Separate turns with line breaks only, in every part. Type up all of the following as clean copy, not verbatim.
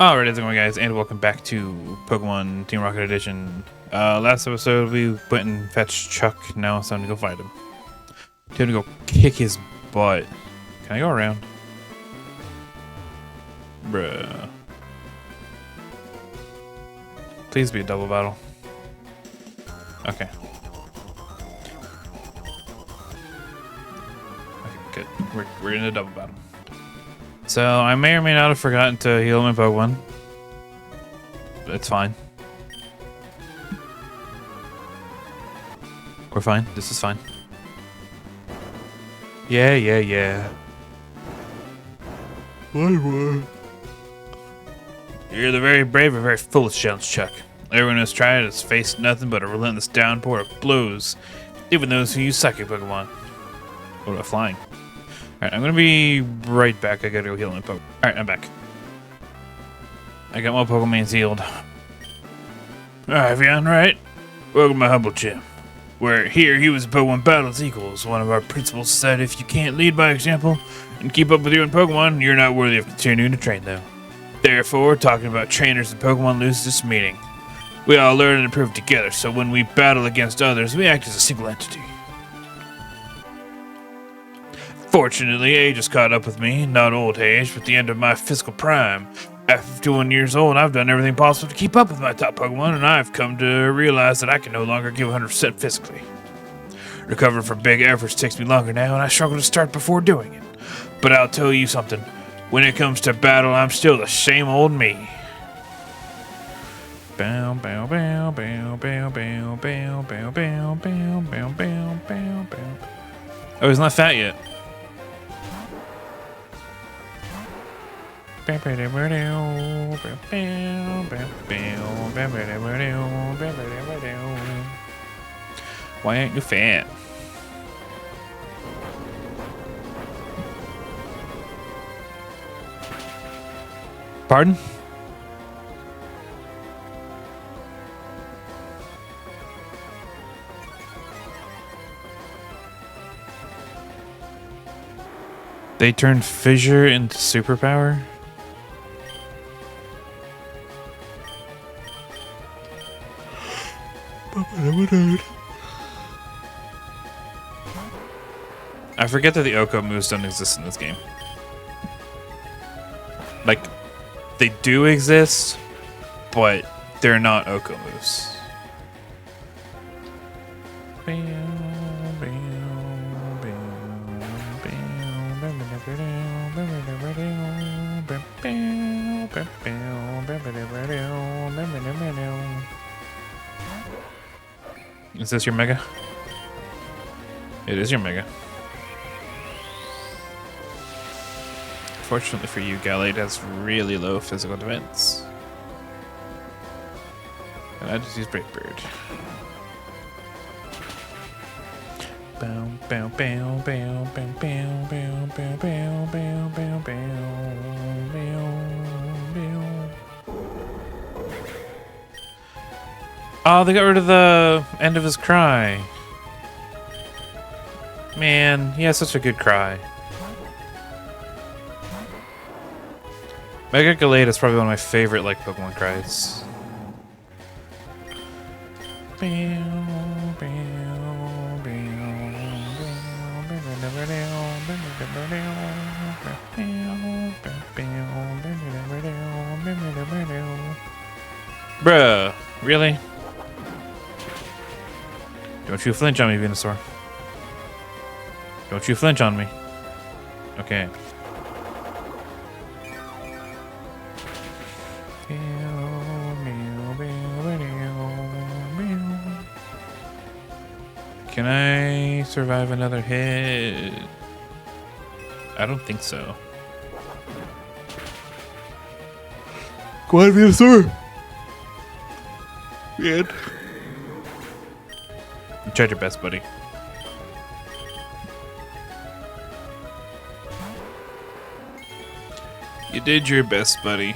Alright, how's it going, guys, and welcome back to Pokemon Team Rocket Edition. Last episode we went and fetched Chuck. Now it's time to go fight him. Time to go kick his butt. Can I go around? Bruh. Please be a double battle. Okay. Okay, good. We're in a double battle. So I may or may not have forgotten to heal my Pokemon. It's fine. We're fine. This is fine. Yeah. What? You're the very brave and very foolish challenge, Chuck. Everyone who's tried has faced nothing but a relentless downpour of blows, even those who use psychic Pokemon. What about flying? Alright, I'm gonna be right back. I gotta go heal my Pokemon. Alright, I'm back. I got my Pokemon healed. Alright, Vian, right? Welcome to my humble gym. Where here he was Pokemon battles equals. One of our principles said if you can't lead by example and keep up with your own Pokemon, you're not worthy of continuing to train them. Therefore, talking about trainers and Pokemon loses this meaning. We all learn and improve together, so when we battle against others, we act as a single entity. Fortunately, age has caught up with me, not old age, but the end of my physical prime. At 51 years old, I've done everything possible to keep up with my top Pokemon, and I've come to realize that I can no longer give 100% physically. Recovering from big efforts takes me longer now, and I struggle to start before doing it. But I'll tell you something, when it comes to battle, I'm still the same old me. Bow, bow, bow, bow, bow, bow, bow, bow, bow, bow, bow, bow, bow, bow. Oh, he's not fat yet. Why aren't you fat? Pardon? They turned fissure into superpower? I forget that the Oko moves don't exist in this game. Like, they do exist, but they're not Oko moves. Is this your Mega? It is your Mega. Fortunately for you, Gallade has really low physical defense. And I just use Brave Bird. Bow, bow, bow, bow, bow, bow, bow, bow, bow, bow, bow, bow, bow. Oh, they got rid of the end of his cry. Man, he has such a good cry. Mega Gallade is probably one of my favorite Pokemon cries. Bruh, really? Don't you flinch on me, Venusaur. Don't you flinch on me. Okay. Can I survive another hit? I don't think so. Go ahead, Venusaur. Good. You tried your best, buddy. You did your best, buddy.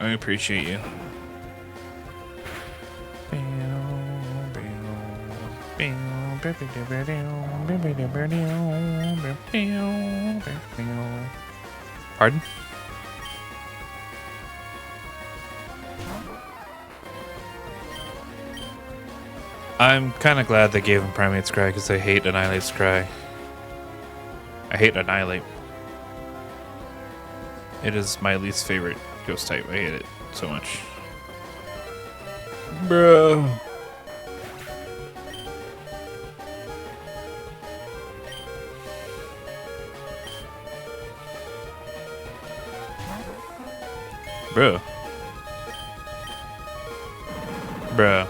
I appreciate you. Pardon? I'm kind of glad they gave him Primate Scry because I hate Annihilate Scry. I hate Annihilate. It is my least favorite ghost type. I hate it so much. Bro. Bro. Bro.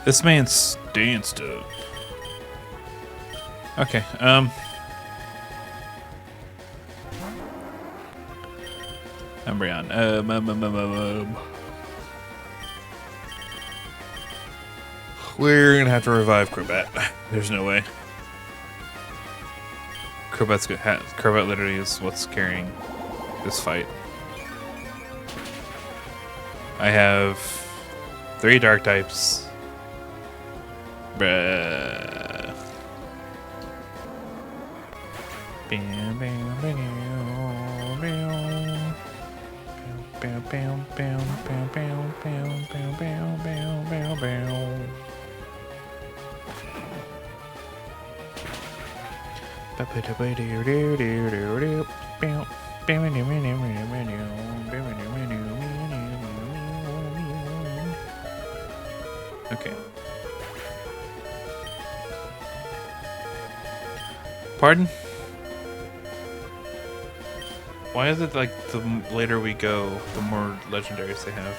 This man's danced up. Okay, Umbreon. We're gonna have to revive Crobat. There's no way. Crobat literally is what's carrying this fight. I have 3 dark types. Bruh. Okay. Pardon? Why is it like the later we go, the more legendaries they have?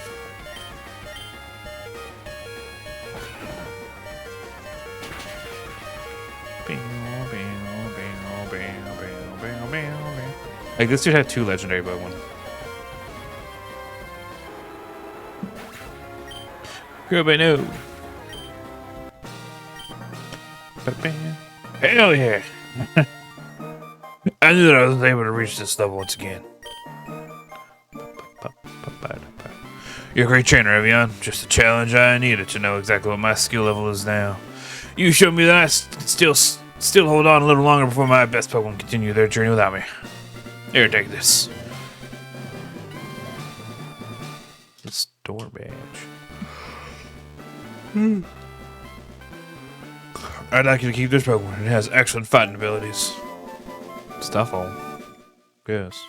Like this dude had 2 legendary Pokemon. Crobat, no. Hell yeah! I knew that I was able to reach this level once again. You're a great trainer, Evian. Just a challenge I needed to know exactly what my skill level is now. You showed me that I can still hold on a little longer before my best Pokemon continue their journey without me. Here, take this. The store badge. I'd like you to keep this Pokemon. It has excellent fighting abilities. Stuff on. Yes.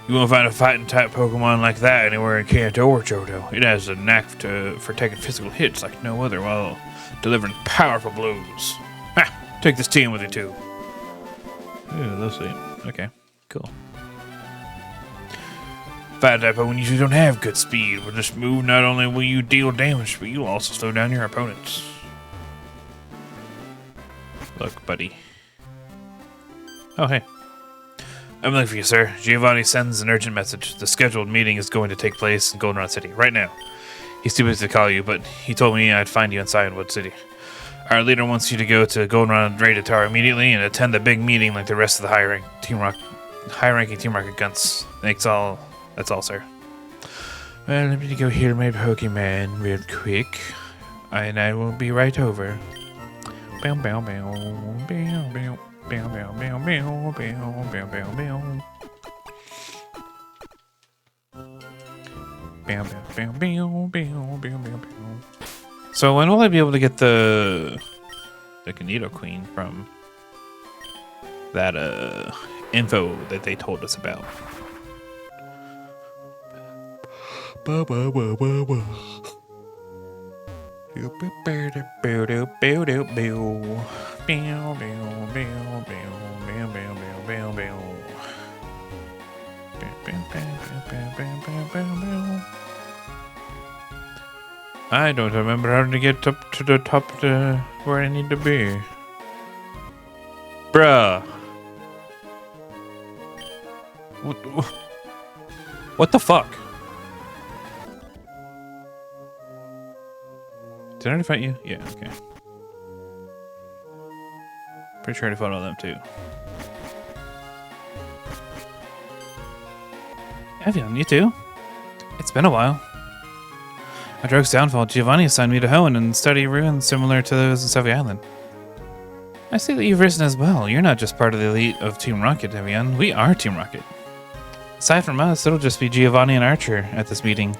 You won't find a fighting type Pokemon like that anywhere in Kanto or Johto. It has a knack for taking physical hits like no other while delivering powerful blows. Ha! Take this team with you too. Ooh, let's see. Okay, cool. Fighting type Pokemon usually don't have good speed. With this move, not only will you deal damage, but you'll also slow down your opponents. Look, buddy. Oh, hey. I'm looking for you, sir. Giovanni sends an urgent message. The scheduled meeting is going to take place in Goldenrod City, right now. He's too busy to call you, but he told me I'd find you in Cyanwood City. Our leader wants you to go to Goldenrod Rated Tower immediately and attend the big meeting like the rest of the high-ranking Team Rocket Gunts. That's all, sir. Well, let me go heal my Pokemon real quick, and I will be right over. Bow, bow, bow, bow, bow. Bow, bow, bow, bow, bow, bow, bow, bow. Bow, bow, bow, bow, bow, bow, bow. So when will I be able to get the Kanito Queen from that info that they told us about? Ba, ba, ba, ba, ba. I don't remember how to get up to the top to where I need to be. Bruh. What the fuck? Did I already fight you? Yeah, okay. Pretty sure I fought all of them too. Evian, you too? It's been a while. After Oak's downfall, Giovanni assigned me to Hoenn and study ruins similar to those in Sophie Island. I see that you've risen as well. You're not just part of the elite of Team Rocket, Evian. We are Team Rocket. Aside from us, it'll just be Giovanni and Archer at this meeting.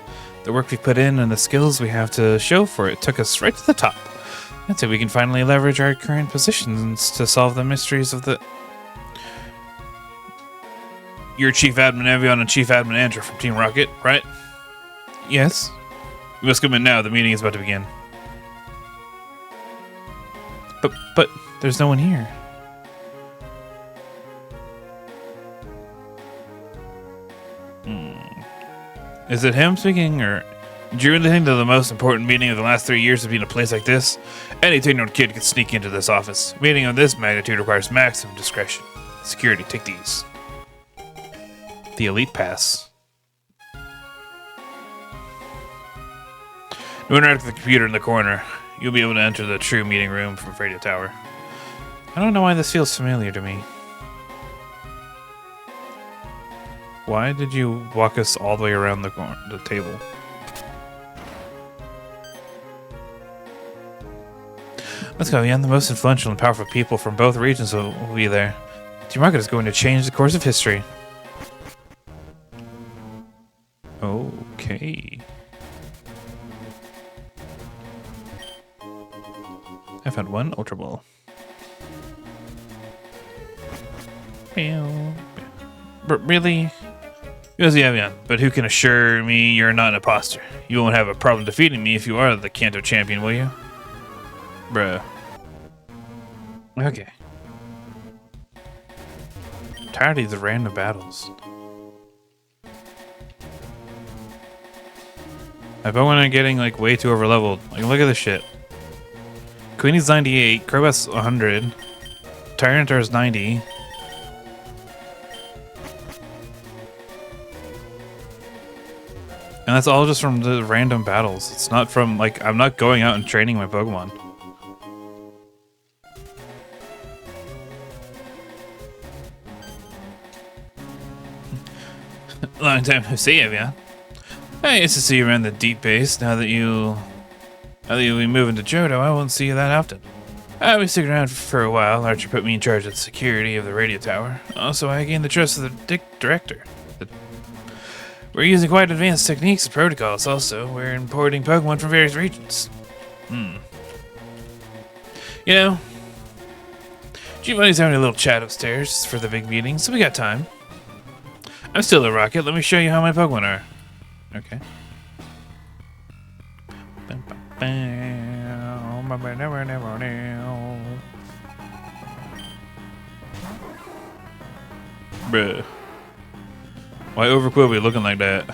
The work we've put in and the skills we have to show for it took us right to the top. That's it, we can finally leverage our current positions to solve the mysteries of the... You're Chief Admin Evian and Chief Admin Andrew from Team Rocket, right? Yes. We must come in now, the meeting is about to begin. But, there's no one here. Is it him speaking, or... Do you really think that the most important meeting of the last 3 years would be in a place like this? Any 10-year-old kid could sneak into this office. A meeting of this magnitude requires maximum discretion. Security, take these. The Elite Pass. Interact with the computer in the corner. You'll be able to enter the true meeting room from Radio Tower. I don't know why this feels familiar to me. Why did you walk us all the way around the table? Let's go, Ian. The most influential and powerful people from both regions will be there. Team Rocket is going to change the course of history. Okay. I found one Ultra Ball. But really? Yes, yeah, but who can assure me you're not an imposter? You won't have a problem defeating me if you are the Kanto champion, will you? Bruh. Okay. I'm tired of these random battles. My Pokemon are getting like way too overleveled. Like, look at this shit. Queenie's 98, Crobat's 100, Tyranitar's 90. And that's all just from the random battles. It's not from, like, I'm not going out and training my Pokemon. Long time no see, yeah. Hey, it's to see you around the deep base. Now that you'll be moving to Johto, I won't see you that often. I'll be sticking around for a while. Archer put me in charge of the security of the radio tower. Also, I gained the trust of the director. We're using quite advanced techniques and protocols also. We're importing Pokemon from various regions. You know, Giovanni's having a little chat upstairs for the big meeting, so we got time. I'm still a Rocket. Let me show you how my Pokemon are. Okay. Bruh. Why Overquill be looking like that?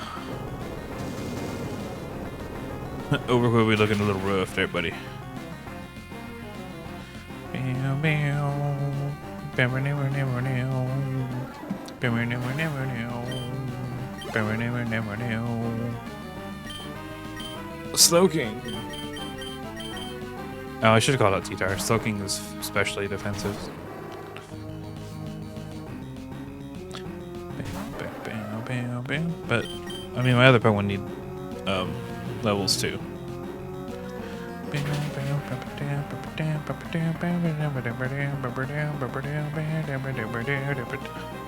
Overquill be looking a little rough there, buddy. Slowking. Oh, I should have called out T-Tar. Slowking is especially defensive. But I mean, my other Pokemon need levels too.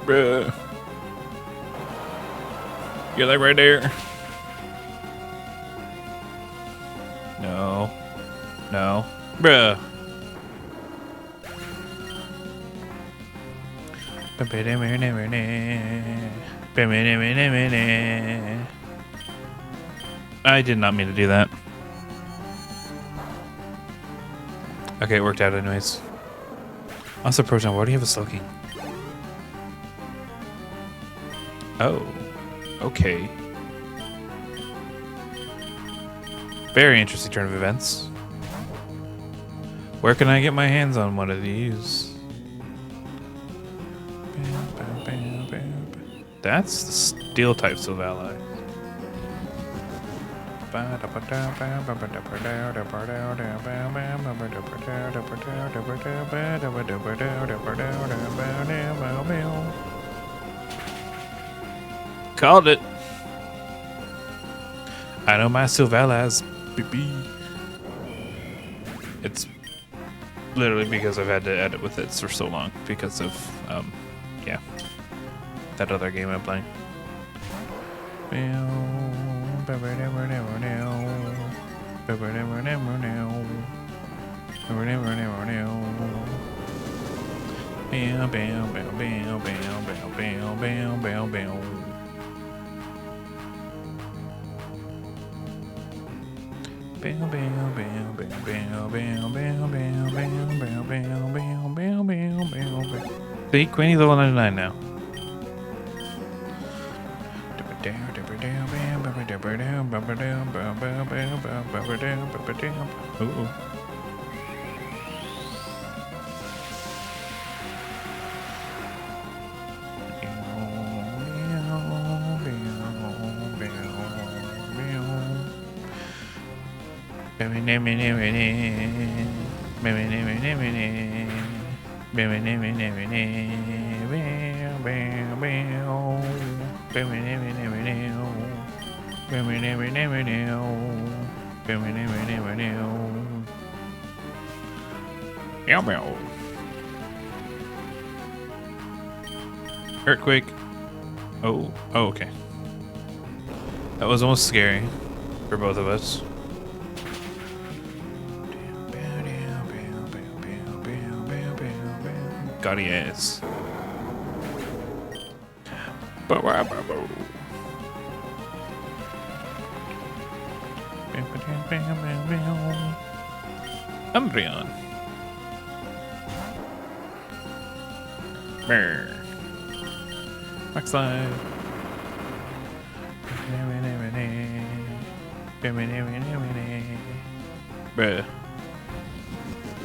Bruh. You're like right there. No. No. Bruh. I did not mean to do that. Okay, it worked out anyways. Also, Proton, why do you have a Slowking? Oh. Okay. Very interesting turn of events. Where can I get my hands on one of these? That's the steel type Silvally. Called it. I know my Silvalla's BB. It's literally because I've had to edit with it for so long because of yeah, that other game I'm playing. See, Queenie's level 99 now. Ooh. Earthquake. Oh, okay. That was almost scary for both of us. God, he is. Umbreon. Brr. Rock slide. Bruh.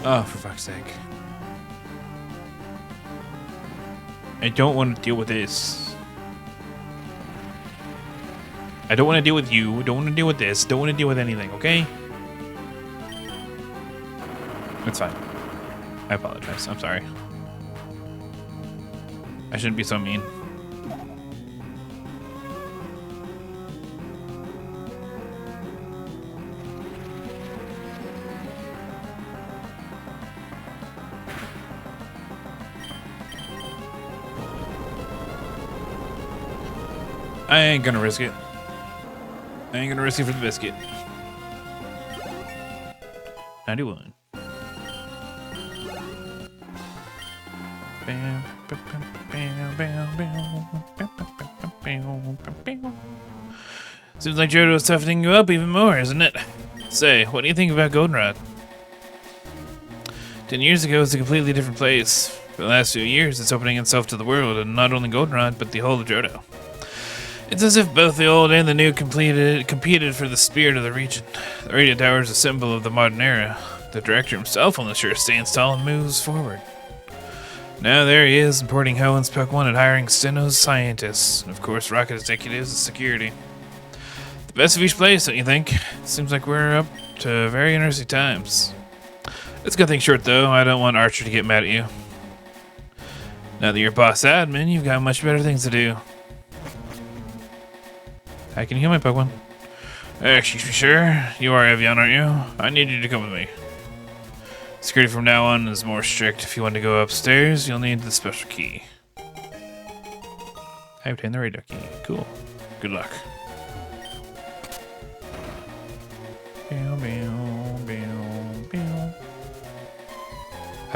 Oh, for fuck's sake. I don't want to deal with this. I don't want to deal with you. Don't want to deal with this. Don't want to deal with anything, okay? It's fine. I apologize. I'm sorry. I shouldn't be so mean. I ain't gonna risk it. I ain't gonna risk it for the biscuit. 91. Seems like Johto's toughening you up even more, isn't it? Say, what do you think about Goldenrod? 10 years ago, it was a completely different place. For the last few years, it's opening itself to the world, and not only Goldenrod, but the whole of Johto. It's as if both the old and the new competed for the spirit of the region. The radio tower is a symbol of the modern era. The director himself on the sure stands tall and moves forward. Now there he is, importing Hoen's Pokemon and hiring Sinnoh's scientists. And of course, Rocket executives and security. The best of each place, don't you think? Seems like we're up to very interesting times. Let's cut things short, though. I don't want Archer to get mad at you. Now that you're boss admin, you've got much better things to do. I can heal my Pokemon. Excuse me, sir. You are Evian, aren't you? I need you to come with me. Security from now on is more strict. If you want to go upstairs, you'll need the special key. I obtained the radar key. Cool. Good luck. I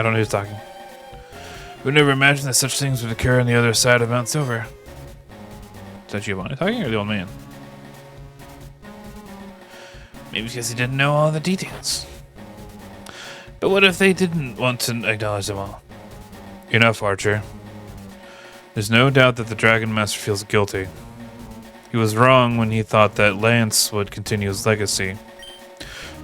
don't know who's talking. Would never imagine that such things would occur on the other side of Mount Silver. Is that Giovanni talking or the old man? Maybe because he didn't know all the details. But what if they didn't want to acknowledge them all? Enough, Archer. There's no doubt that the Dragon Master feels guilty. He was wrong when he thought that Lance would continue his legacy,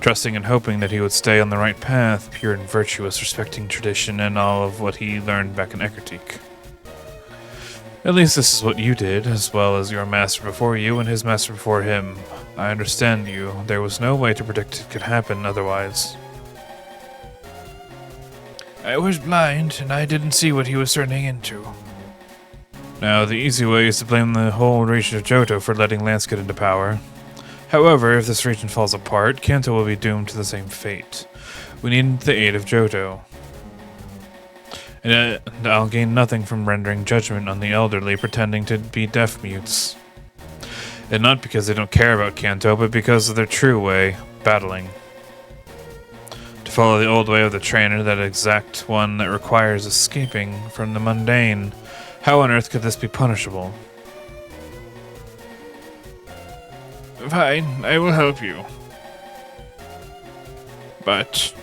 trusting and hoping that he would stay on the right path, pure and virtuous, respecting tradition and all of what he learned back in Eckertique. At least this is what you did, as well as your master before you and his master before him. I understand you. There was no way to predict it could happen otherwise. I was blind, and I didn't see what he was turning into. Now, the easy way is to blame the whole region of Johto for letting Lance get into power. However, if this region falls apart, Kanto will be doomed to the same fate. We need the aid of Johto. And I'll gain nothing from rendering judgment on the elderly pretending to be deaf mutes. And not because they don't care about Kanto, but because of their true way, battling. To follow the old way of the trainer, that exact one that requires escaping from the mundane. How on earth could this be punishable? Fine, I will help you. But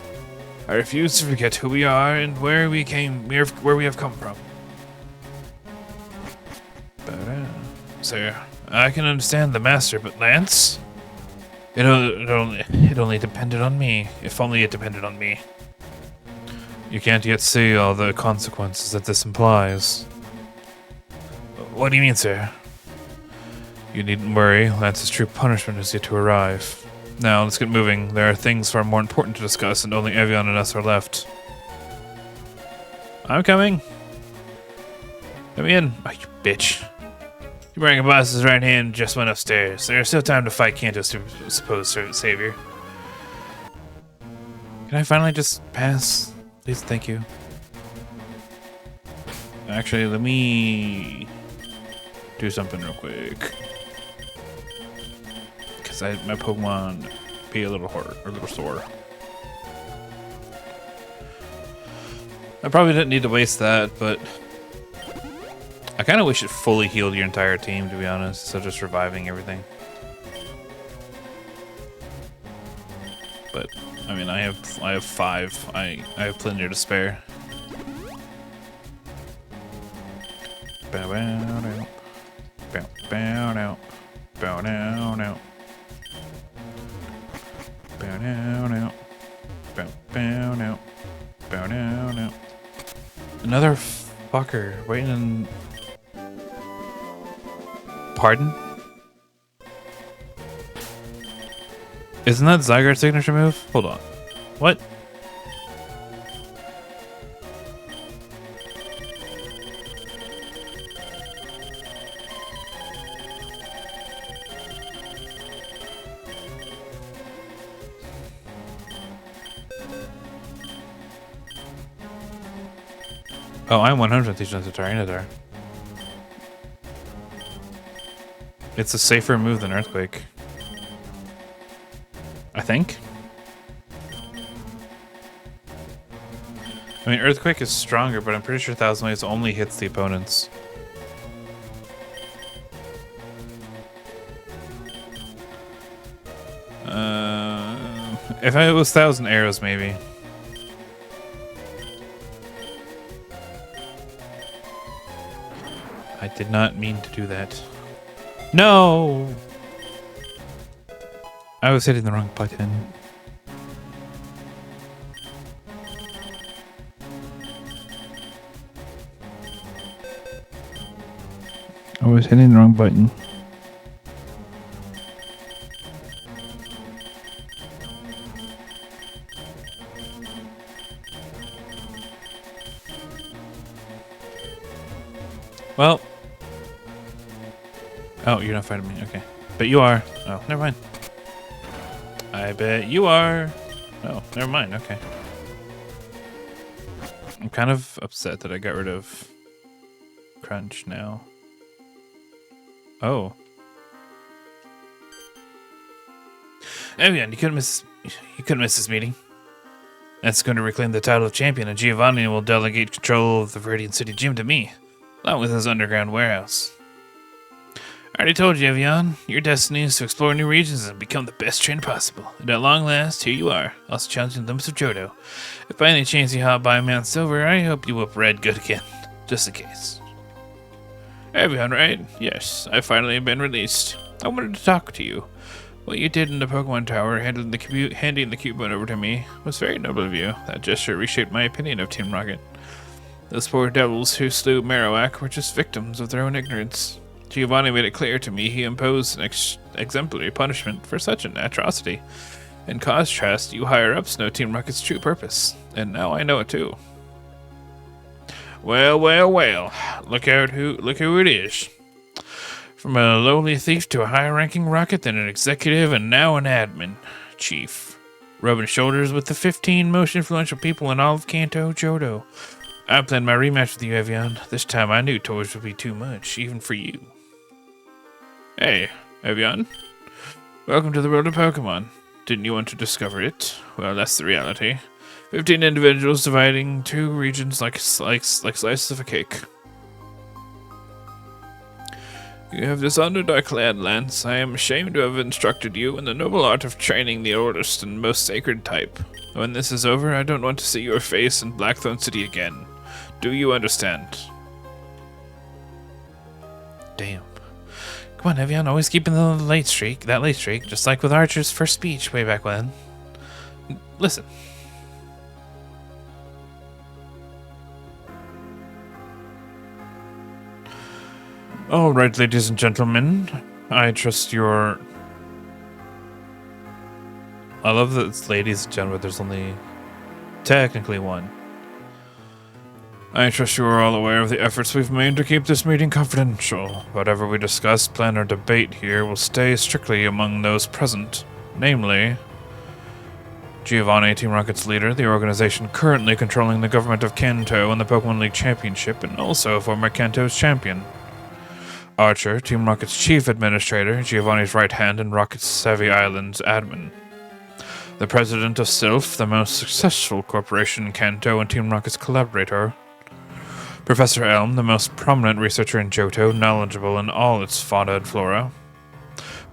I refuse to forget who we are and where we have come from. Sir, I can understand the master, but Lance? It only depended on me. If only it depended on me. You can't yet see all the consequences that this implies. What do you mean, sir? You needn't worry. Lance's true punishment is yet to arrive. Now, let's get moving. There are things far more important to discuss, and only Evian and us are left. I'm coming. Let me in. Oh, you bitch. Your rank boss's right hand just went upstairs. There's still time to fight Kanto's supposed savior. Can I finally just pass? Please, thank you. Actually, let me do something real quick. Because my Pokemon be a little hurt, or a little sore. I probably didn't need to waste that, but I kind of wish it fully healed your entire team, to be honest, instead of just reviving everything. But I mean, I have 5. I have plenty to spare. Bow down, bow down, bow down, bow down, bow down, bow down. Another fucker waiting in. Pardon? Isn't that Zygarde's signature move? Hold on. What? Oh, I'm 100% teaching to Tyranitar. It's a safer move than Earthquake. I think. I mean, Earthquake is stronger, but I'm pretty sure Thousand Waves only hits the opponents. If it was 1,000 arrows, maybe. I did not mean to do that. No! I was hitting the wrong button. I was hitting the wrong button. Well. Oh, you're not fighting me. Okay. But you are. Oh, never mind. I bet you are. Oh, never mind. Okay. I'm kind of upset that I got rid of Crunch now. Oh. Evian, you couldn't miss this meeting. That's going to reclaim the title of champion, and Giovanni will delegate control of the Viridian City Gym to me, along with his underground warehouse. I already told you, Evian, your destiny is to explore new regions and become the best trainer possible. And at long last, here you are, also challenging the limits of Johto. If by any chance you hop by Mount Silver, I hope you whoop Red good again, just in case. Evian, right? Yes, I finally have been released. I wanted to talk to you. What you did in the Pokemon Tower, handing the Cubone over to me, was very noble of you. That gesture reshaped my opinion of Team Rocket. Those poor devils who slew Marowak were just victims of their own ignorance. Giovanni made it clear to me he imposed an exemplary punishment for such an atrocity. In contrast, you higher-ups know Team Rocket's true purpose, and now I know it too. Well, well, well. Look who it is. From a lowly thief to a higher-ranking Rocket, then an executive, and now an admin chief. Rubbing shoulders with the 15 most influential people in all of Kanto, Johto. I planned my rematch with you, Evian. This time I knew toys would be too much, even for you. Hey, Evian, welcome to the world of Pokemon. Didn't you want to discover it? Well, that's the reality. 15 individuals dividing 2 regions like slices of a cake. You have dishonored our clan, Lance. I am ashamed to have instructed you in the noble art of training the oldest and most sacred type. When this is over, I don't want to see your face in Blackthorn City again. Do you understand? Damn. Come on, Evian, always keeping that late streak, just like with Archer's first speech way back when. Listen. All right, ladies and gentlemen, I trust your... I love that it's ladies and gentlemen, there's only technically one. I trust you are all aware of the efforts we've made to keep this meeting confidential. Whatever we discuss, plan, or debate here will stay strictly among those present, namely Giovanni, Team Rocket's leader, the organization currently controlling the government of Kanto and the Pokemon League Championship, and also former Kanto's champion. Archer, Team Rocket's chief administrator, Giovanni's right hand, and Rocket's Savvy Island's admin. The president of Sylph, the most successful corporation in Kanto and Team Rocket's collaborator. Professor Elm, the most prominent researcher in Johto, knowledgeable in all its fauna and flora.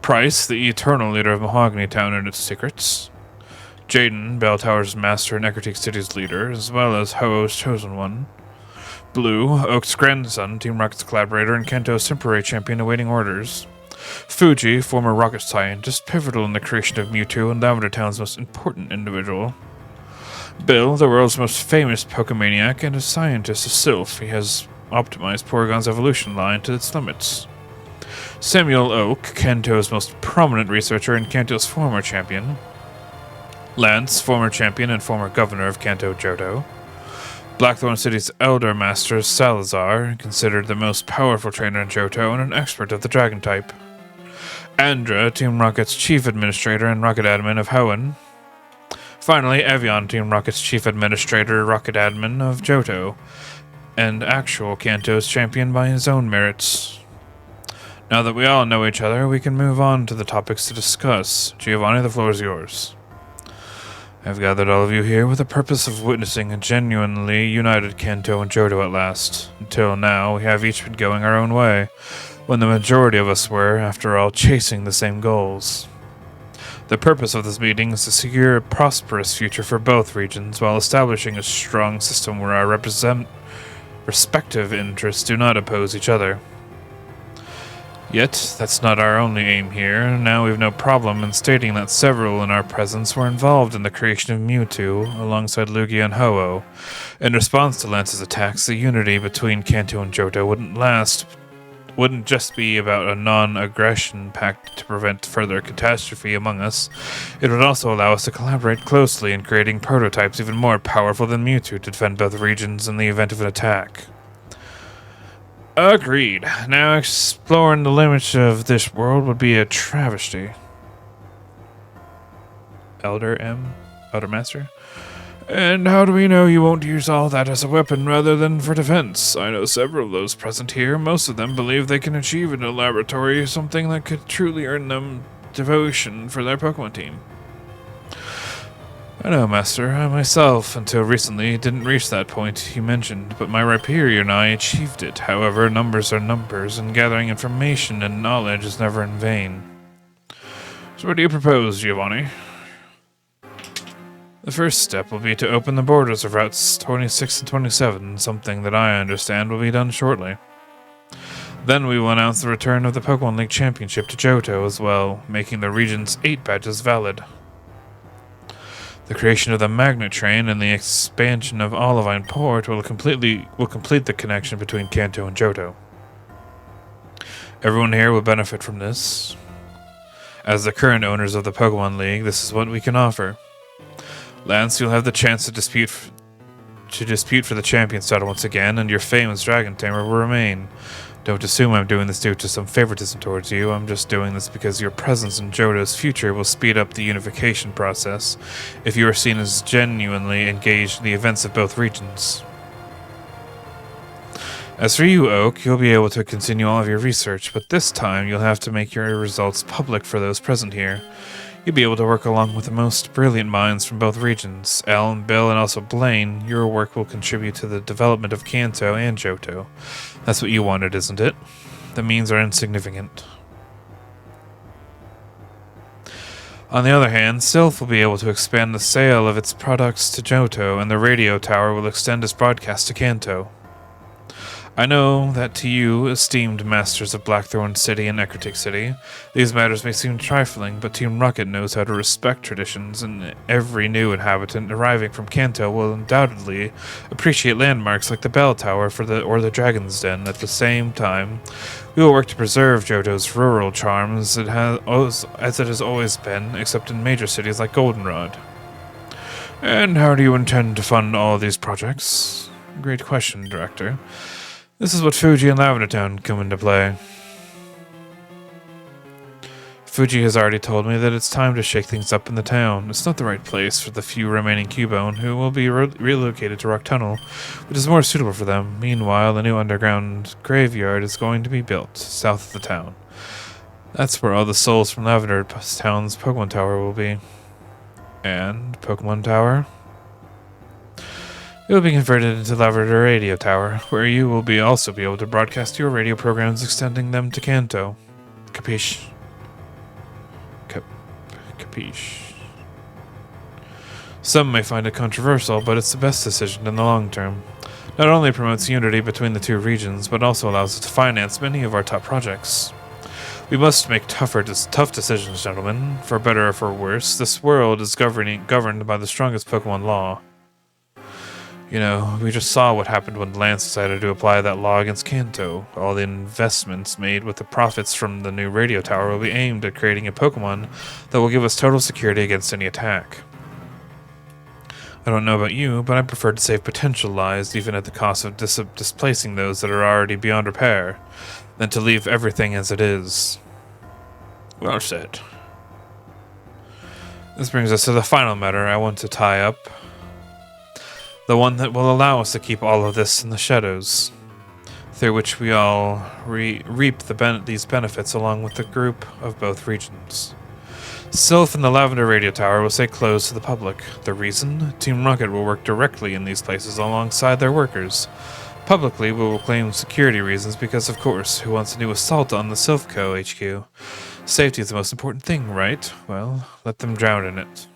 Price, the eternal leader of Mahogany Town and its secrets. Jaden, Bell Tower's master and Ecruteak City's leader, as well as Ho-Oh's chosen one. Blue, Oak's grandson, Team Rocket's collaborator and Kanto's temporary champion awaiting orders. Fuji, former rocket scientist, pivotal in the creation of Mewtwo and Lavender Town's most important individual. Bill, the world's most famous Pokemaniac and a scientist of Sylph. He has optimized Porygon's evolution line to its limits. Samuel Oak, Kanto's most prominent researcher and Kanto's former champion. Lance, former champion and former governor of Kanto Johto. Blackthorn City's Elder Master Salazar, considered the most powerful trainer in Johto and an expert of the Dragon type. Andra, Team Rocket's chief administrator and rocket admin of Hoenn. Finally, Evian, Team Rocket's chief administrator, rocket admin of Johto, and actual Kanto's champion by his own merits. Now that we all know each other, we can move on to the topics to discuss. Giovanni, the floor is yours. I've gathered all of you here with the purpose of witnessing a genuinely united Kanto and Johto at last. Until now, we have each been going our own way, when the majority of us were, after all, chasing the same goals. The purpose of this meeting is to secure a prosperous future for both regions while establishing a strong system where our respective interests do not oppose each other. Yet, that's not our only aim here. Now we've no problem in stating that several in our presence were involved in the creation of Mewtwo, alongside Lugia and Ho-Oh. In response to Lance's attacks, the unity between Kanto and Johto wouldn't just be about a non-aggression pact to prevent further catastrophe among us. It would also allow us to collaborate closely in creating prototypes even more powerful than Mewtwo to defend both regions in the event of an attack. Agreed. Now exploring the limits of this world would be a travesty. Elder Master? And how do we know you won't use all that as a weapon rather than for defense? I know several of those present here. Most of them believe they can achieve in a laboratory something that could truly earn them devotion for their Pokemon team. I know, Master. I myself, until recently, didn't reach that point you mentioned, but my Rhyperior and I achieved it. However, numbers are numbers, and gathering information and knowledge is never in vain. So what do you propose, Giovanni? The first step will be to open the borders of Routes 26 and 27, something that I understand will be done shortly. Then we will announce the return of the Pokemon League Championship to Johto as well, making the region's 8 badges valid. The creation of the Magnet Train and the expansion of Olivine Port will complete the connection between Kanto and Johto. Everyone here will benefit from this. As the current owners of the Pokemon League, this is what we can offer. Lance, you'll have the chance to dispute for the champion's title once again, and your famous Dragon Tamer will remain. Don't assume I'm doing this due to some favoritism towards you. I'm just doing this because your presence in Johto's future will speed up the unification process if you are seen as genuinely engaged in the events of both regions. As for you, Oak, you'll be able to continue all of your research, but this time you'll have to make your results public for those present here. You'll be able to work along with the most brilliant minds from both regions. Elm, Bill, and also Blaine, your work will contribute to the development of Kanto and Johto. That's what you wanted, isn't it? The means are insignificant. On the other hand, Sylph will be able to expand the sale of its products to Johto, and the radio tower will extend its broadcast to Kanto. I know that to you, esteemed masters of Blackthorn City and Ecruteak City, these matters may seem trifling, but Team Rocket knows how to respect traditions, and every new inhabitant arriving from Kanto will undoubtedly appreciate landmarks like the Bell Tower or the Dragon's Den. At the same time, we will work to preserve Johto's rural charms as it has always been, except in major cities like Goldenrod. And how do you intend to fund all these projects? Great question, Director. This is what Fuji and Lavender Town come into play. Fuji has already told me that it's time to shake things up in the town. It's not the right place for the few remaining Cubone who will be relocated to Rock Tunnel, which is more suitable for them. Meanwhile, the new underground graveyard is going to be built south of the town. That's where all the souls from Lavender Town's Pokemon Tower will be. And Pokemon Tower? It will be converted into Lavender Radio Tower, where you will also be able to broadcast your radio programs extending them to Kanto. Capiche? Capiche. Some may find it controversial, but it's the best decision in the long term. Not only promotes unity between the two regions, but also allows us to finance many of our top projects. We must make tough decisions, gentlemen. For better or for worse, this world is governed by the strongest Pokemon law. You know, we just saw what happened when Lance decided to apply that law against Kanto. All the investments made with the profits from the new radio tower will be aimed at creating a Pokemon that will give us total security against any attack. I don't know about you, but I prefer to save potential lives even at the cost of displacing those that are already beyond repair, than to leave everything as it is. Well said. This brings us to the final matter I want to tie up. The one that will allow us to keep all of this in the shadows, through which we all reap these benefits along with the group of both regions. Sylph and the Lavender Radio Tower will stay closed to the public. The reason? Team Rocket will work directly in these places alongside their workers. Publicly, we will claim security reasons because, of course, who wants a new assault on the Sylphco HQ? Safety is the most important thing, right? Well, let them drown in it.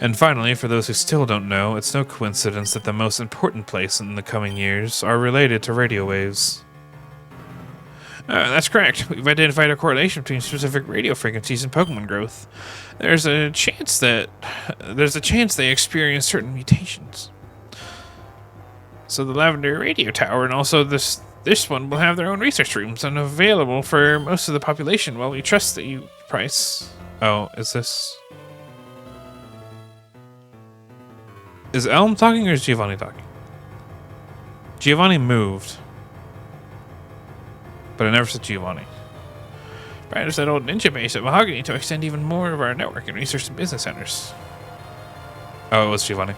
And finally, for those who still don't know, it's no coincidence that the most important place in the coming years are related to radio waves. That's correct. We've identified a correlation between specific radio frequencies and Pokemon growth. There's a chance they experience certain mutations. So the Lavender Radio Tower and also this one will have their own research rooms and available for most of the population while we trust that you price. Oh, is this... Is Elm talking or is Giovanni talking? Giovanni moved. But I never said Giovanni. Brad that old ninja base at Mahogany to extend even more of our network and research and business centers. Oh, it was Giovanni.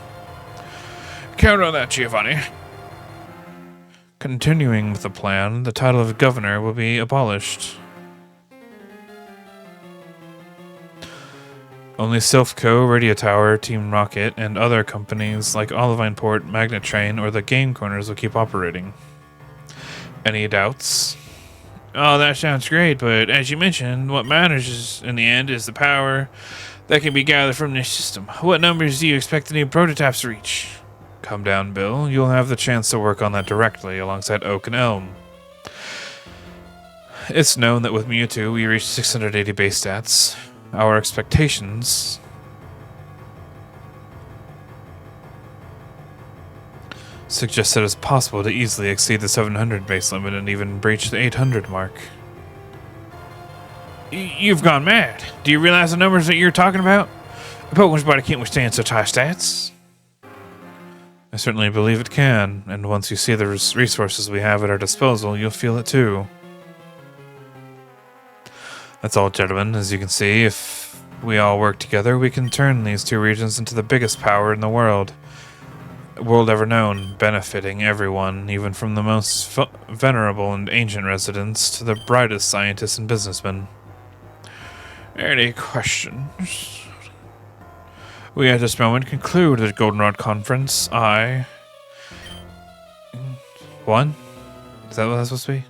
Count on that, Giovanni. Continuing with the plan, the title of governor will be abolished. Only Sylphco, Radio Tower, Team Rocket, and other companies like Olivine Port, Magnet Train, or the Game Corners will keep operating. Any doubts? Oh, that sounds great, but as you mentioned, what matters in the end is the power that can be gathered from this system. What numbers do you expect the new prototypes to reach? Calm down, Bill. You'll have the chance to work on that directly alongside Oak and Elm. It's known that with Mewtwo, we reached 680 base stats. Our expectations suggest that it's possible to easily exceed the 700 base limit and even breach the 800 mark. You've gone mad. Do you realize the numbers that you're talking about? A Pokemon's body can't withstand such high stats. I certainly believe it can, and once you see the resources we have at our disposal, you'll feel it too. That's all, gentlemen. As you can see, if we all work together, we can turn these two regions into the biggest power in the world. world ever known, benefiting everyone, even from the most venerable and ancient residents to the brightest scientists and businessmen. Any questions? We at this moment conclude the Goldenrod Conference. One? Is that what that's supposed to be?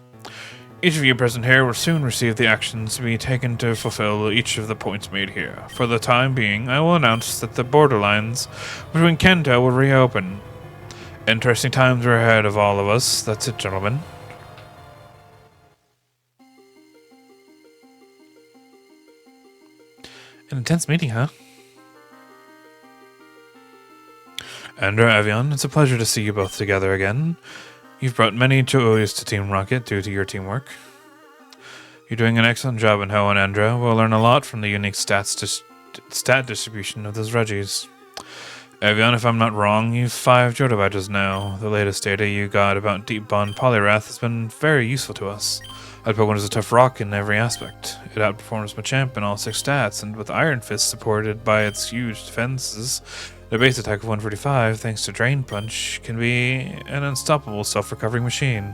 Each of you present here will soon receive the actions to be taken to fulfill each of the points made here. For the time being, I will announce that the borderlines between Kento will reopen. Interesting times are ahead of all of us. That's it, gentlemen. An intense meeting, huh? Andra, Avion, it's a pleasure to see you both together again. You've brought many joys to Team Rocket due to your teamwork. You're doing an excellent job in Ho and Andra. We'll learn a lot from the unique stat distribution of those Reggies. Avion, if I'm not wrong, you've 5 Johto badges now. The latest data you got about Deep Bond Poliwrath has been very useful to us. That Pokemon is a tough rock in every aspect. It outperforms Machamp in all 6 stats, and with Iron Fist supported by its huge defenses, the base attack of 145, thanks to Drain Punch, can be an unstoppable self-recovering machine.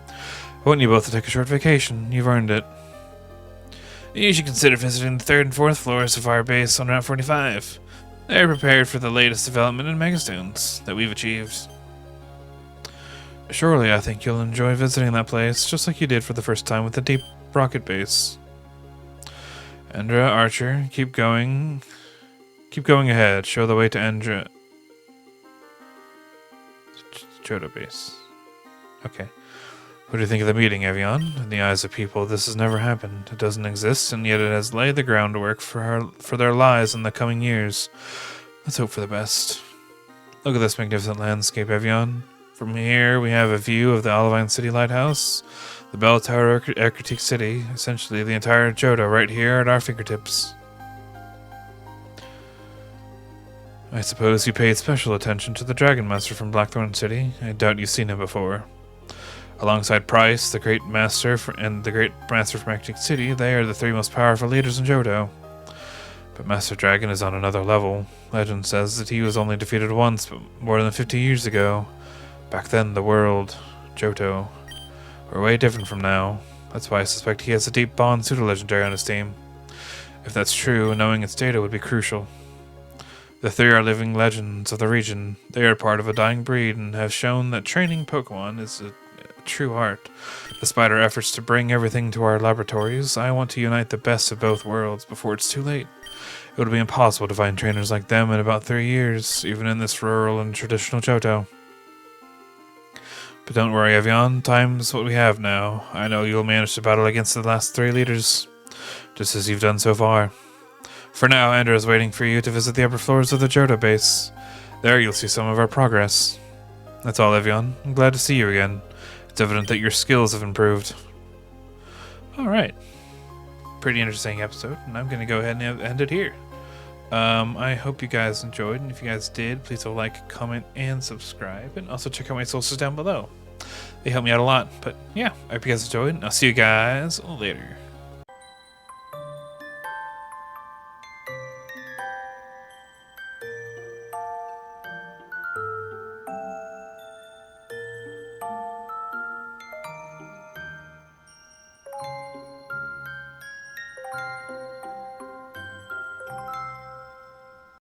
I want you both to take a short vacation. You've earned it. You should consider visiting the 3rd and 4th floors of our base on Route 45. They're prepared for the latest development in Megastones that we've achieved. Surely I think you'll enjoy visiting that place, just like you did for the first time with the Deep Rocket base. Andra, Archer, keep going. Keep going ahead. Show the way to Andra. Johto base. Okay. What do you think of the meeting, Avion? In the eyes of people, this has never happened. It doesn't exist, and yet it has laid the groundwork for their lives in the coming years. Let's hope for the best. Look at this magnificent landscape, Avion. From here, we have a view of the Olivine City Lighthouse, the Bell Tower Critique City, essentially the entire Johto right here at our fingertips. I suppose you paid special attention to the Dragon Master from Blackthorn City. I doubt you've seen him before. Alongside Price, the Great Master, and the Great Master from Arctic City, they are the 3 most powerful leaders in Johto. But Master Dragon is on another level. Legend says that he was only defeated once, but more than 50 years ago. Back then, the world, Johto, were way different from now. That's why I suspect he has a deep bond pseudo-legendary on his team. If that's true, knowing its data would be crucial. The 3 are living legends of the region. They are part of a dying breed and have shown that training Pokemon is a true art. Despite our efforts to bring everything to our laboratories, I want to unite the best of both worlds before it's too late. It would be impossible to find trainers like them in about 3 years, even in this rural and traditional Johto. But don't worry, Avion, time's what we have now. I know you'll manage to battle against the last 3 leaders, just as you've done so far. For now, Andra is waiting for you to visit the upper floors of the Johto base. There you'll see some of our progress. That's all, Avion. I'm glad to see you again. It's evident that your skills have improved. Alright. Pretty interesting episode, and I'm going to go ahead and end it here. I hope you guys enjoyed, and if you guys did, please like, comment, and subscribe, and also check out my socials down below. They help me out a lot, but yeah, I hope you guys enjoyed, and I'll see you guys later.